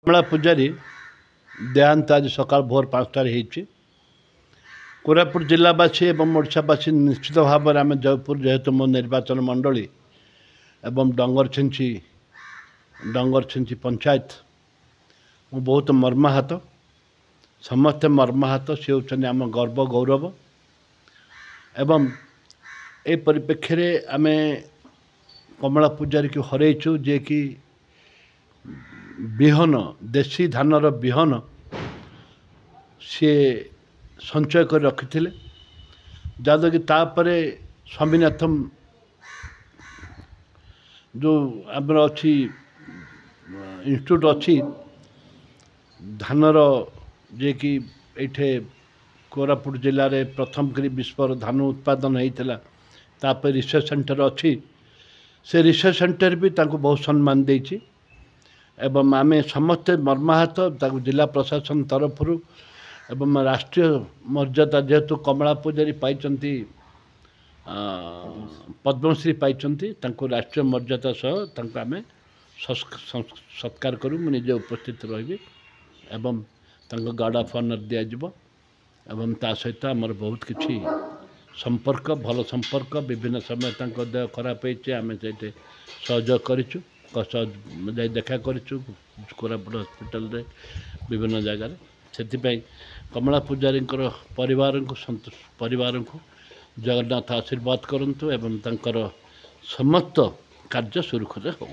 कमला पूजारी देहांत आज सकाल भोर 5टार होती। कोरापुट जिलावासी एवं ओडावासी निश्चित भाव में आम जयपुर जेहेतु मो निर्वाचन मंडली एवं डंगरछिंची पंचायत मु बहुत मर्माहत, समस्ते मर्माहत। सी होनी आम गर्व गौरव एवं ए परिप्रेक्षी आम कमला पूजारी को हरइचु जे कि विहन देशी धानर विहन सी संचय कर रखी थे, जहाँद्वारा कि तापर स्वामीनाथन जो आमर अच्छी इंस्टीट्यूट अच्छी धानर जे कि ये कोरापुट जिले में प्रथम करी विश्वर धान उत्पादन होता तापर रिसर्च सेंटर अच्छी से रिसर्च सेंटर भी ताको बहुत सम्मान देछि एवं आम समस्ते मर्माहत। जिला प्रशासन तरफ एवं राष्ट्रीय मर्यादा जेहेतु कमला पूजारी पाई पद्मश्री पाई राष्ट्रीय मर्यादा सह आम सत्कार करूँ। मुझे निजे उपस्थित रही एवं गार्ड ऑफ ऑनर दिज्व एवं ता सहित आमर बहुत किसी संपर्क भल संपर्क विभिन्न समय देह खराब होती आम से सहयोग करूँ देखा करूँ कोरापुट हॉस्पिटल रे विभिन्न जगह से कमला पूजारी परिवार को जगन्नाथ आशीर्वाद करंतु एवं समस्त कार्य सुरखुरे हो।